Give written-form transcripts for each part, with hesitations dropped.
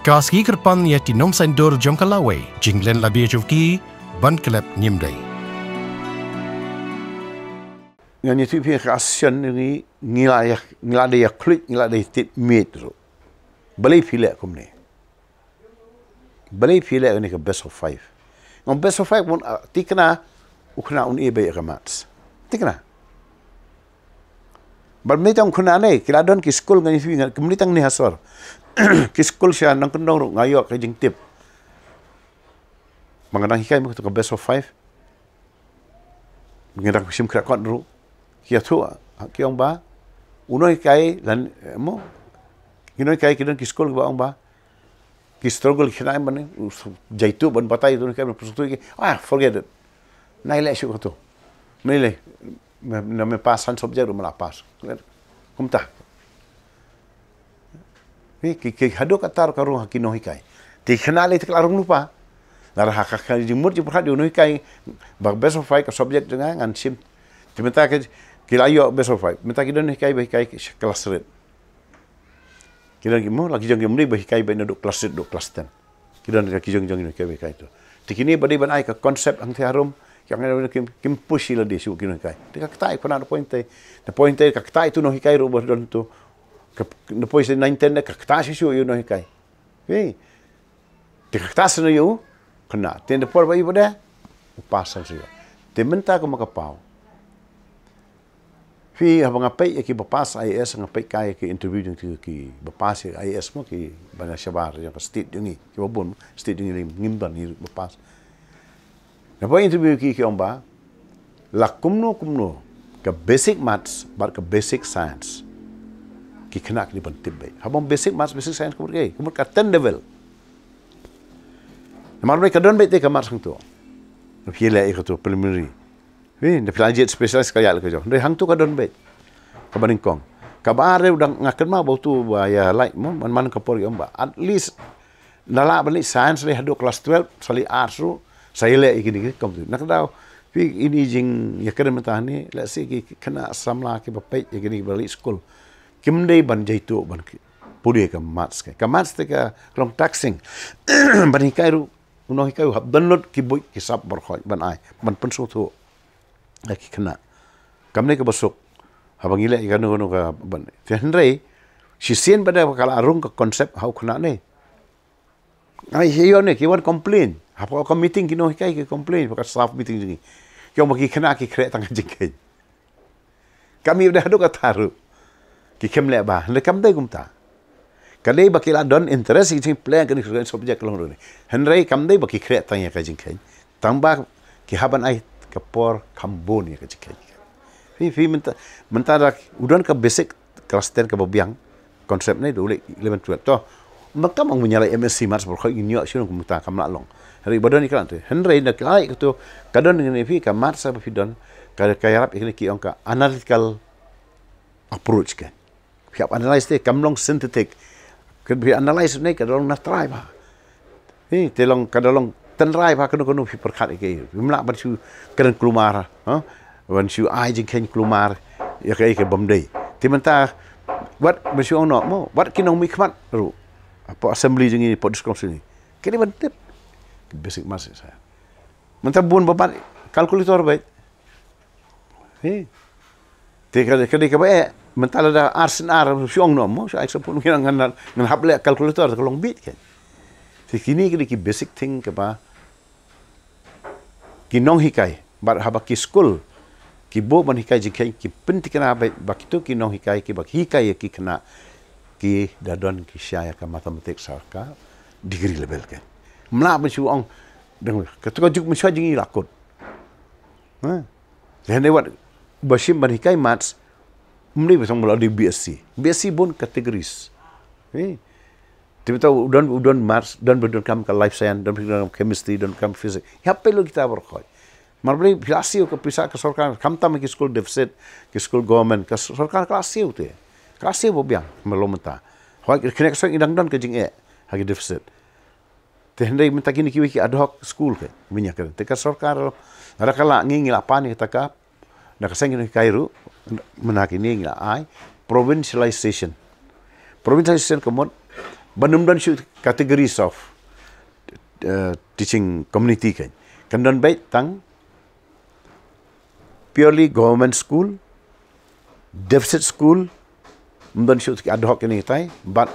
Kaski kerpan ya tinom sendor jom kalawai, jinglen labi juvki, ban kelep nyimdai. Yang itu pihak kasian ini ngilai klik ngilai tit meet ro. Balai pilih aku ni. Balai pilih ini ke best of 5. Ngom best of 5 pun tikna ukna un ebe kamats. Tikna. Bermitang kuna ni kiladon ki school ngani fi kemunitang ni hasor. Ki school siya nang kendong ngayok ke jing tip. Mengadang hikai mo ke best of 5. Mengadang sim krakot ro. Kia tu ki ong ba. Uno hikai lan mo. Kino hikai kidon ki school ba ong ba. Ki struggle kina man jaitu ban batai tu hikai persutu ki. Forget it. Nai le shu ko tu. Nai le na me pasan subject ro mala pas. Kumta. Ki hado katar karung hakino hikai. Ti kenali ti klarung lupa. Lar hakak di mur di perhat di uno hikai bag best of 5 ka subject dengan ngan sim. Timenta ke kilayo best of 5. Menta kidon hikai ba hikai kelas red. Kidon mo lagi jong mri ba hikai ba no kelas red do kelas 10. Kidon ka kijong jong hikai ba hikai tu. Ti kini badi ban ai ka konsep ang ti harum yang ada kim push ila di su kino hikai. Ti ka tai pa na point ka tai tu no hikai ro ba don tu. Depois de 9 ka ktas isu yo no hikai. Te ktas no yo kena. Ten depois ba iboda upasa siya. Te menta ko makapau. Fi habang apai ki bapas IS ngapai kai ki interview jeng ki bapas IS mo ki bana syabar yang state jungi ki babon state jungi ngimban ni bapas. Depois interview ki omba la kumno ke basic maths bar ke basic science. Ki kena di penting baik. Habang basic maths, basic science kemudian ka 10 level. Namar mereka don baik te kamar sang tu. Pilih ikut tu preliminary. Ni pelajar spesialis kaya lek jo. Dei hang tu ka don baik. Ka Baningkong. Ka bare udang ngaken ma bau tu ya like mo man ka por ba. At least nala balik science le hadu kelas 12 sali arts ru saya le ikini kom tu. Nak tahu ini jing ya kena mentah ni let's say ki kena samla ki bapai ikini balik school. Kimdei ban jaitu ban Pule ka mats te ka long taxing ban hikai ru uno hikai hab download ki boy ki sap berkhoi ban ai ban pensu tu ki kena kamne ka basuk habang ile ka no ka ban tenrei si sien pada kala arung ka konsep hau kena ne ai hiyo ne ki wan complain apa ka meeting ki no hikai ki complain ka staff meeting jingi ki bagi kena ki kre tang jingkai kami dah do ka taru ki kemle ba le kam dai gumta kale ba kila don interest in plan kan subject long ro ni henrei kam dai ba ki kre tanya ka jing kai tamba ki haban ai ka por kambon ya ka jing kai fi mentara udon ka basic kelas 10 ka babiang konsep ni dole 11 12 to maka mang menyalai MSc maths ber khoi nyo sino kumta kam la long hari badon iklan tu henrei na kai tu kadon ni fi ka maths ba fi don ka yarap ikni ki onka analytical approach kan Siap analyze te kamlong synthetic. Kan analyze ni kadalong na try ba. Telong kadalong tenrai ba kanu fi perkhat ke. Bimla ban su kan klumar, ban su ai jing ken klumar ya kai ke bomdei. Timenta wat basu ono mo, wat kinong mi khmat ru. Apa assembly jing ni pot discussion ni. Kini ban tip basic maths saya. Menta bun babat kalkulator baik. Te ka ba mentala da arsenar siong no mo sa example ngan hable kalkulator kalong bit kan kini ki basic thing ke ba ki nong hikai bar haba ki school ki bo ban hikai jikai ki penting kena ba kitu ki nong hikai ki ba hikai ki kena ki dadon ki syaya ka matematik sarka degree level kan mla ba su ong deng ketika juk mesti jingi lakut dan lewat basim ban hikai maths mesti besong melalui BSc pun kategoris. Tiba-tiba udon maths, dan kam ke life science, dan kam chemistry, dan kam physics. Ya perlu kita berkhoi. Marbeli klasio ke pisah ke sorkan, kam tam ke school deficit, ke school government, ke sorkan klasio tu. Klasio bobiang melom menta. Hoi kena kesong idang don ke jing hagi deficit. Tehendai menta kini kiwi ki ad hoc school ke minyak kan. Teka sorkan ada kala ngingi lapan kita ka. Nak keseng ini Kairu menak ini nggak ai provincialization. Provincialization kemudian Banum shoot categories of teaching community kan don baik tang purely government school, deficit school, dan shoot ad hoc ini tai, but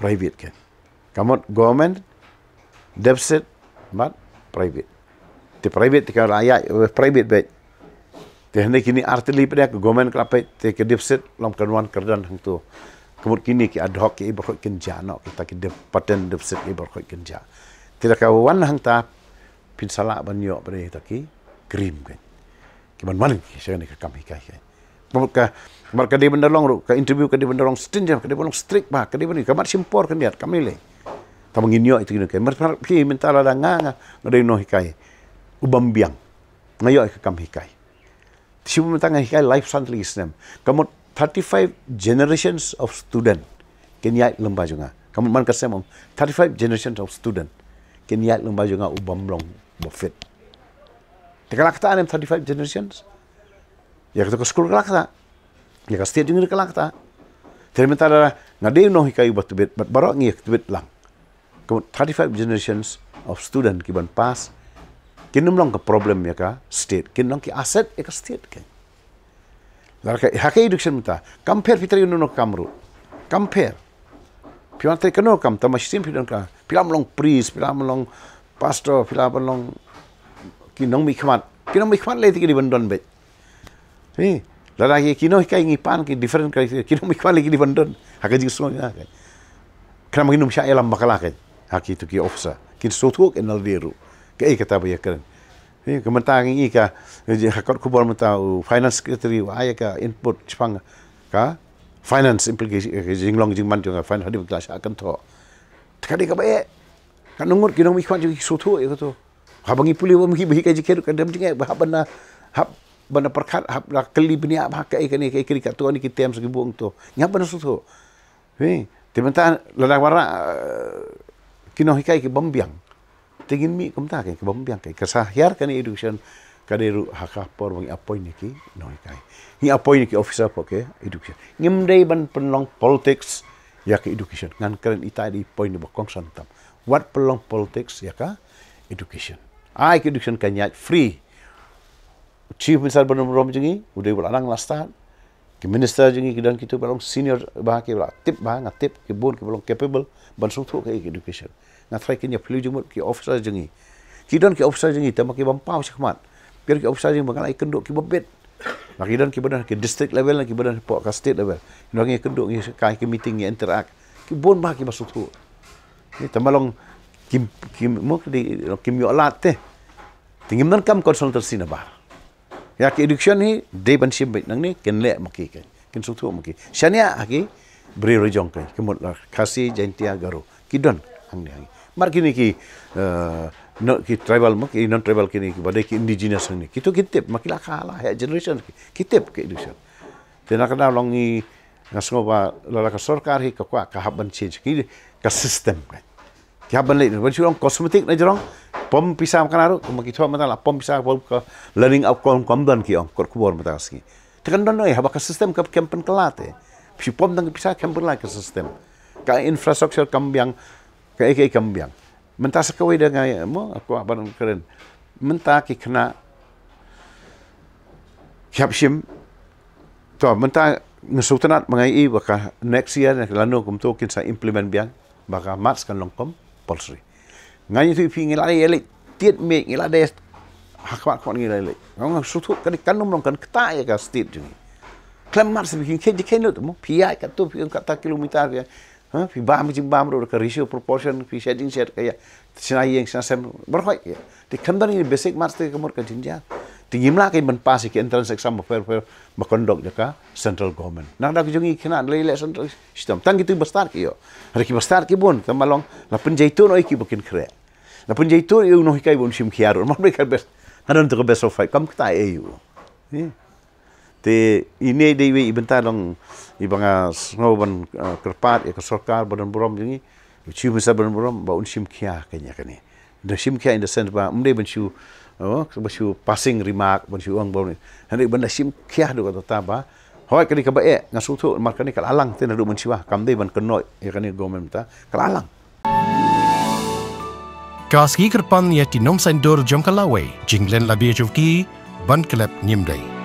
private kan. Kamu government, deficit, but private. Di private kan rakyat private baik. Di hendak kini artili pada government kelapa te ke deficit lam kanuan kerdan hang tu. Kemudian kini ki ad hoc ki berkoi kenja no kita ki paten deficit ki berkoi kenja. Tidak kawan hang ta pinsala banyo pada taki krim kan. Kiban mana ki saya ni ke kami kai kan. Mereka dia benderong ru ke interview ke dia benderong stringent ke dia benderong strict bah ke dia ni kamar simpor kan dia kami le. Ta menginyo itu kan. Mereka pi minta la nganga ngadai no hikai. Ubam biang. Ngayo ke kami hikai. Siapa minta hikai life santli Islam. Kamu 35 generations of student Kenya lemba juga. Kamu man kasem 35 generations of student Kenya lemba juga ubam long bofit. Tekalak ta anem 35 generations. Ya kita ke sekolah kelak ta. Ya ke state juga kelak ta. Terminta ada ngade no hikai batu bet barok ngi bet lang. Kamu 35 generations of student kiban pas kinum long ke problem ya ka state kinong ki asset ya ka state kan. Larga hakai education minta compare fitri no kamru compare pian te kano kam ta machine pidan ka pilam long priest pilam long pastor pilam long kinong mi khmat le ti di bandon bet ni lalagi kinong kai ngi pan ki different kai kinong mi khmat le ki di bandon hakai jing so ya kai kana nginum sya elam bakala kai haki tu ki officer kin sotuk enal deru kai kata ba ya kan ni kementang ini ka hakot kubur mentau finance secretary aya ka input Jepang ka finance implication jinglong jingman juga finance hadi kelas akan to kadi ka bae kan nungut kinong mi kwan juga sutu ya to habangi puli mi bi ka jikeru ka dem jinge habana hab bana perkat hab la keli benia ba ka ikani ka ikri ka to ni kitem segi buang to ngapa na sutu ni tementan la wara kinong hikai ki bombiang tingin mi kumta ke bombiang ke kasahyar kan education kaderu hakapor bang apoy ni ki noi kai ni apoy ni ki officer po ke education ngimdei ban Pynlong politics ya ke education ngan keren ita di point ni bokong santam what Pynlong politics ya ka education ai ke education kanyat free chief minister benom jingi udai belarang lastan ke minister jingi kidan kitu belong senior bah ke tip bah ngatip ke bon ke belong capable ban sutu ke education ngatrai kinya pelu jumut ki officer jengi kidon ki officer jengi tamak ki bampau sikmat biar ki officer jengi bangalai kenduk ki bebet makidon ki badan ki district level ki badan po ka state level ngi kenduk ngi kai ki meeting ngi interact ki bon ba ki basutu ni tamalong kim mo di kim yo lat te tingim nan kam konsultasi na ba ya ki education ni de ban sim bait nang ni ken le maki ken sutu maki shania aki bri rojong kai kemut kasi jantia garu kidon hang ni mar kini ki no ki tribal mo ki non tribal kini ki badai ki indigenous ni kitu kitip makila kala ya generation kitip ke education tena kana long ni ngasngo ba lala ka sarkar hi ka kwa ka haban change ki ka system ka ki haban le ban churong cosmetic na jorong pom pisam kana ru kuma ki thwa mata la pom pisam pom ka learning outcome dan ki on kor kubor mata ski tekan don noi haba ka system ka campaign kelate pi pom dang pisam campaign la ka system ka infrastructure kambiang ka kambiang mentah sekawai dengan mo aku abang keren mentah ki kena siap-sim to mentah ngesutanat mengai baka next year lanu kum to kin sa implement biang baka march kan longkom polsri ngai tu pi ngilai elek tiet me ngilai hakwa kon ngilai ngong sutu kan nom kan keta ya ka state juni klam march bikin ke dikenut mo pi ai ka tu pi kata kilometer ya pi bam jimbam ro ka ratio proportion pi shading share kaya sinai yang sem berkhoi ya di kandan ini basic marks te kamur ka jinja di gimla kai ban pas ki entrance exam fair ba conduct jaka central government nang da jungi kena le central system tang gitu besar ki yo hari ki besar ki bon tamalong la penjaitun oi ki bukin kre la penjaitun eu no hikai bon sim khiar mar be ka best hadan to best of fight kam kta eu te ini dewi ibentar long ibanga ngoban kerpat ya sarkar badan borom jingi chief minister badan borom ba unsim khia kanya kani the sim khia in the sense ba mde benchu passing remark benchu ang bon hande benda sim khia do ta ba Hoi kani ka bae ngasu tu mar kani kal alang te na du mensiwa kam dei ban kenoi ya kani gomen ta kal alang. Kaski kerpan ya ti nom sain dor jom kalawai jinglen labie jovki ban klep nyimdai.